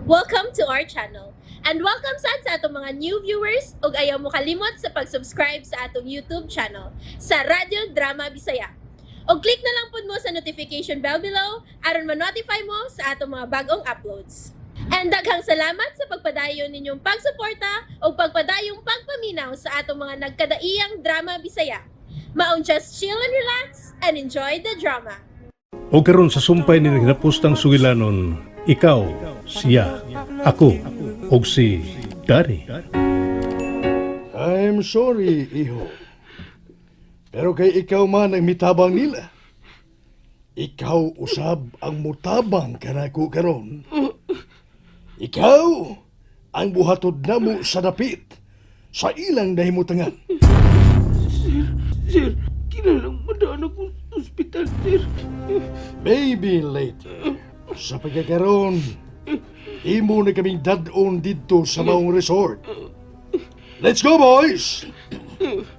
Welcome to our channel. And welcome sa atong mga new viewers ug ayaw mo kalimot sa pag-subscribe sa atong YouTube channel sa Radio Drama Bisaya. O click na lang pud mo sa notification bell below aron ma-notify mo sa atong mga bagong uploads. And daghang salamat sa pagpadayon ninyong pagsuporta o pagpadayong pagpaminaw sa atong mga nagkadaiyang Drama Bisaya. Maong just chill and relax and enjoy the drama. O karon sa sumpay ni ginapustang sugilanon, ikaw, siya, ako, og si Dari. I'm sorry, iho. Pero kay ikaw man ang mitabang nila. Ikaw usab ang mutabang kanako karon. Ikaw ang buhatod namo sa dapit sa ilang nahimutangan. Sir, kinalang madaan ako sa ospital, sir. Maybe later. Sa pagkakaroon, imo na kaming dadon dito sa maong resort. Let's go, boys!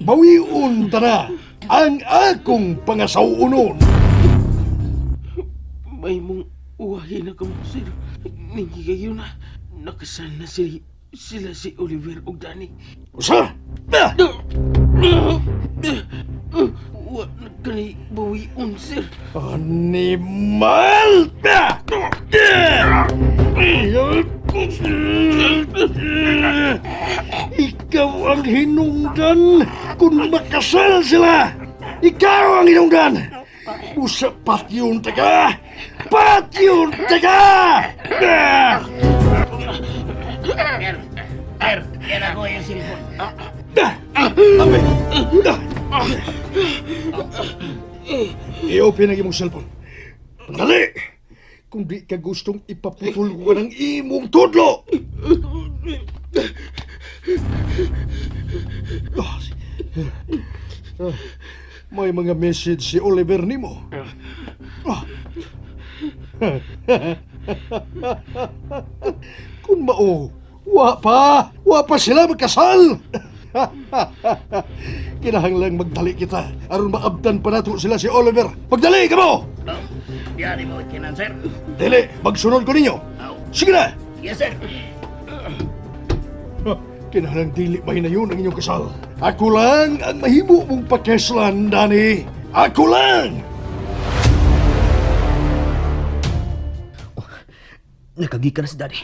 Bawiun ta na ang akong pangasawunon. May mong uwahin na kamo, sir. Ningi kayo na nakasal na sila si Oliver ug Danny. Usa! Wa na kanay bawiun, sir. Animal! Ikaw ang hinungdan kung makasal sila! Ikaw ang hinungdan! Usa patyon taga! Patyon taga! Yan ako yung cellphone. I-open ang imong cellphone. Dali! Kung di ka gustong ipaputol ko ng imong tudlo! May mga message si Oliver nimo. Kung mao, wa pa sila magkasal. Kinahanglang magdali kita aron maabdan pa nato sila si Oliver. Pagdali ka mo! Yan, mo kinan, sir. Dili, magsunod ko ninyo. Sige na! Yes, sir. Kinahanglang dili mahinayon ang inyong kasal. Ako lang ang mahimo mong pakeslan, Danny. Ako lang! Nakagikan na si Daddy.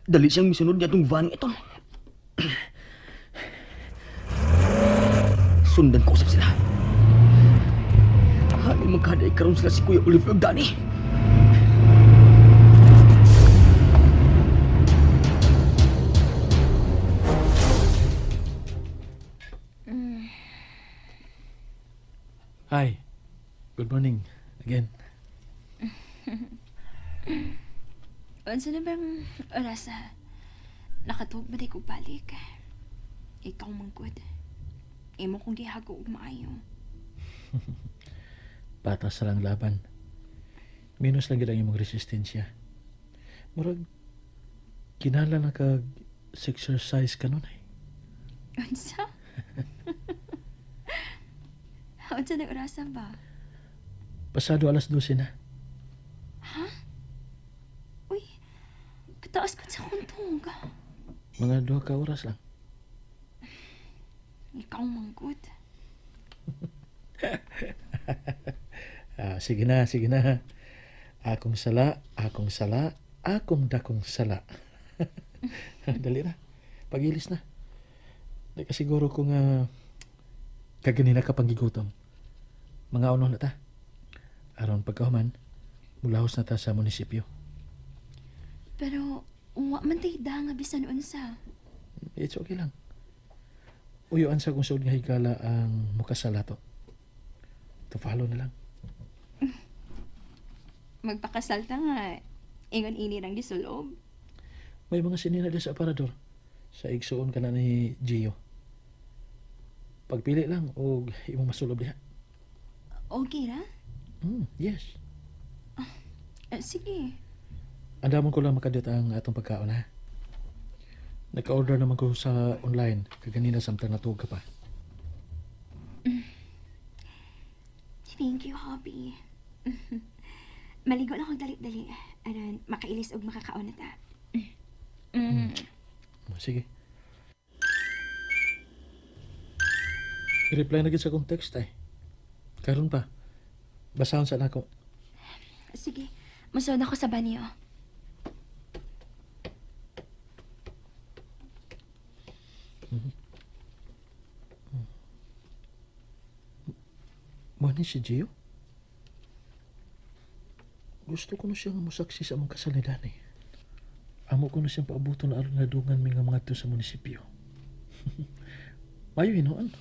Dali siyang misunod niya itong van ito. Sundan ko usap sila. Hali magkaday karoon sila si Kuya Oliver ug Danny. Hi. Good morning. Again. Unsa na bang oras nakatuog ba di ko balik? Ikaw manggod. Imo kong gihago og maayo. Patas sa lang laban. Minus lang gid ang imong resistensya. Murag kinala na kag exercise kanon ay. Unsa? Unsa na oras ba? Pasado alas 12 na. Uy, kataas ko sa kuntong ka. Mga 2 ka oras lang. Ikaw manggod. Sige na, sige na. Akong sala, akong dakong sala. Dali na. Pagilis na. Nakasiguro ko nga kaganina ka panggigutom. Mga uno na ta. Aron pagkahuman, mulahos na ta sa munisipyo. Pero wa man tay da nga bisan unsa. It's okay lang. Uyuan sa kung saan nga higala ang mukasalato. To follow na lang. Magpakasal ta nga. Ingon ini lang gisulob. May mga sinina din sa aparador. Sa igsuon ka na ni Gio. Pagpili lang o imong masulob diha. Okay ra? Yes. Sige. Andamon ko lang makadit ang atong pagkaon ha. Nagka-order naman ko sa online. Kaganina samtang natuog ka pa. Thank you, hobby. Maligo lang ako dali-dali. Aron, makailis og makakaon na ta. Sige. I-reply na gid sa akong text ay. Karon pa. Basahon sa nako. Sige, masunod ako sa banyo. Mani si Gio? Gusto ko na siyang musaksi sa among kasalidan eh. Amo ko na siyang paabuto na aron nadungan mi nga mga to sa munisipyo. Mayo hinoan.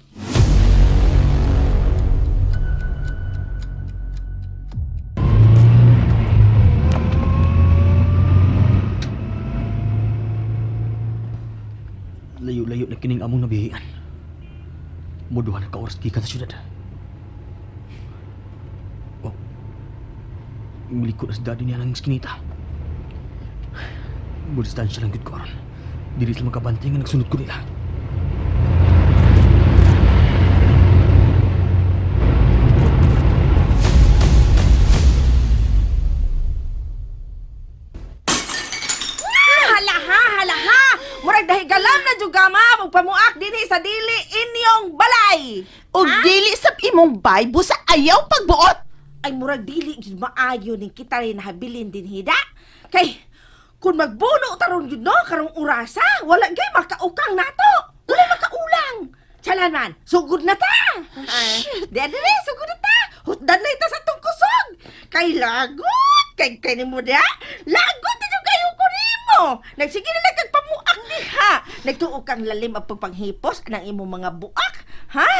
Layo-layo na kining among nabihian. Muduhan na ka-oras gikan sa syudad. Oh. Milikot na sa daddy niya ng skinita. Budistansya lang gud ko aron. Dili sila makabanting nga nagsunod ko nila. Hala! Murag dahigalam na jugama magpamuak dinhi sa dili inyong balay. O dili sa imong baybo sa ayaw pagbuot. Ay murag dili gyud maayo ning kita rin habilin din hida. Kay kung magbuno taron gyud no karong urasa, wala gyud makaukang nato. Wala makaulang. Chalanan, sugod na ta. Dere, sugod na ta. Hutdan na ita sa tong kusog. Kay lagot, kay nimo da. Lagot na jud kayo ko nimo. Nagsige na nagpamuak diha. Nagtuo kang lalim ang pagpanghipos ng imong mga buak, ha?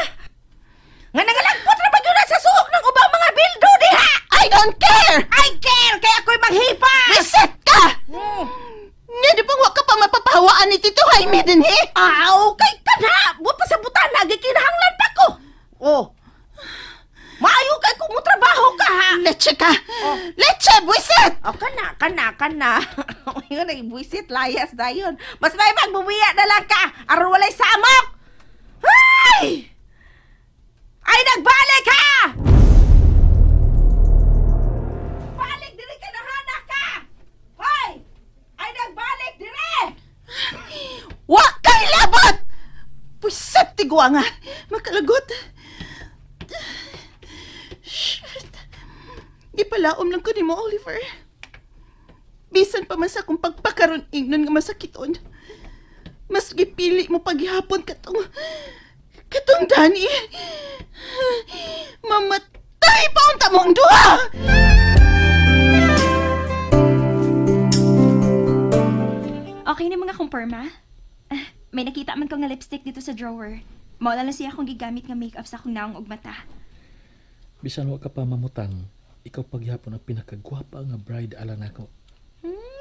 Nga nangalagpot na ba yun sa suok ng ubang mga bildo diha? I don't care! I care! Kaya ako'y maghipas! Reset ka! Nga di ba wa ka pa mapapahawaan ni Tito Jaime din eh? Okay ka na! Buat pa sa butan, nagikinahanglan pa ko! Oh, maayo kay kung mo trabaho ka ha! Leche ka! Leche, buisit! Oh, kana. Yun, nag-buisit, layas na yun. Mas may magbubuya na lang ka, aron walay samok! Ay! Ay, nagbalik ha! Balik diri ka na hana ka! Hoy! Ay, nagbalik diri! Wa kay labot! Buisit, tigwa nga. Makalagot. Shit. Gipalaom lang ko ni mo, Oliver. Bisan pa man sa akong pagpakaroon ingnon nga masakiton. Mas gipili mo paghihapon katong Dani. Mamatay pa unta mong duha! Okay na mga kumpirma? May nakita man ko nga lipstick dito sa drawer. Maula lang siya akong gigamit nga makeup sa akong naong ug mata. Bisan wa ka pa mamutang, ikaw paghapon ang pinakagwapa nga bride alang ako.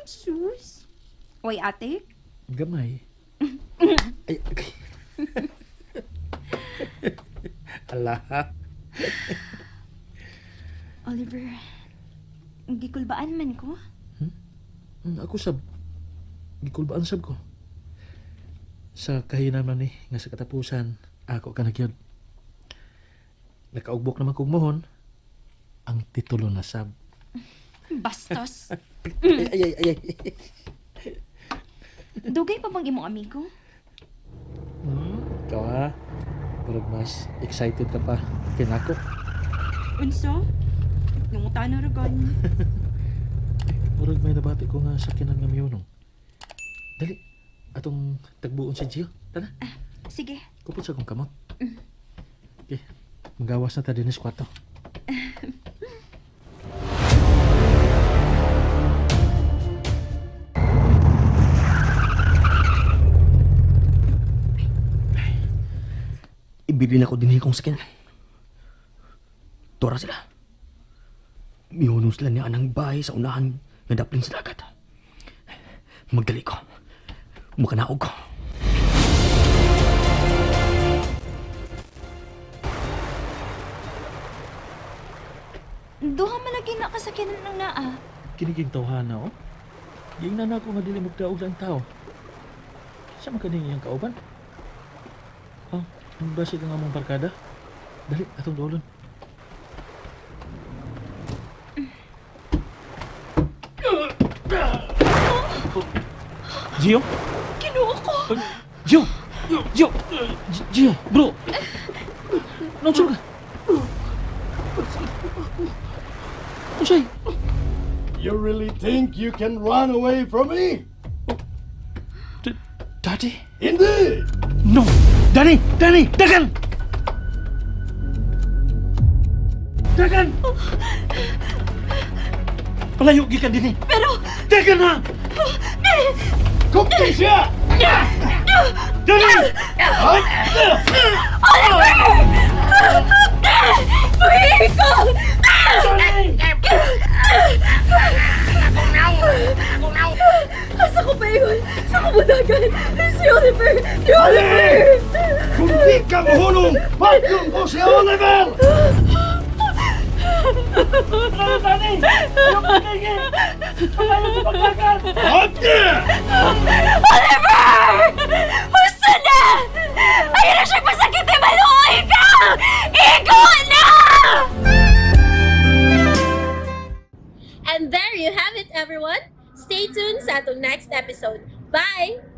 Sus? Oy, ate? Gamay. Ay, okay. Ala. Oliver, gikulbaan man ko? Ako sab. Gikulbaan sab ko. Sa kahinaman ni nga sa katapusan, ako ka nagyod. Nakaugbok naman kong mohon, ang titulo na sab. Bastos. Ay. Dugay pa bang imong amigo? Ikaw ha? Parang mas excited ka pa kinako. Unso? Yung utano ragon. Murag may nabati ko nga sa kinan nga miyunong. Dali, atong tagbuon si Gio. Tara, Sige. kupot sa kong kamot. Okay, magawas na ta din sa kwarto. Ibili na ko din kong skin. Tora sila. Mihunong sila ni anang bahay sa unahan nga daplin sa dagat. Magdali ko. Mukanaog ko. Duha man lagi na kasakinan ng naa. Kiniging tawhana, oh. Yung nana ko nga dili magdaog lang tao. Sa makaning iyang kauban? Oh, ang basig ang among barkada. Dali, atong dolon. Gio? Kinuha ko. Gio! Gio! Gio, bro! Nansur ka? Unsay? You really think you can run away from me? Daddy? Indeed! No! Danny! Danny! Dagan! Dagan! Palayo gikan din eh. Pero, Dagan na! Kumpi siya! Danny! pag-ibig ko! Asa ko pa yun? Sa kabudagan? Si Oliver! Si Oliver! Kung di ka mahulong, pagkong ko si Oliver! Oliver! Gusto na! Ayaw na siyang masakit na maluoy ka! Ego na! And there you have it, everyone. Stay tuned sa atong next episode. Bye!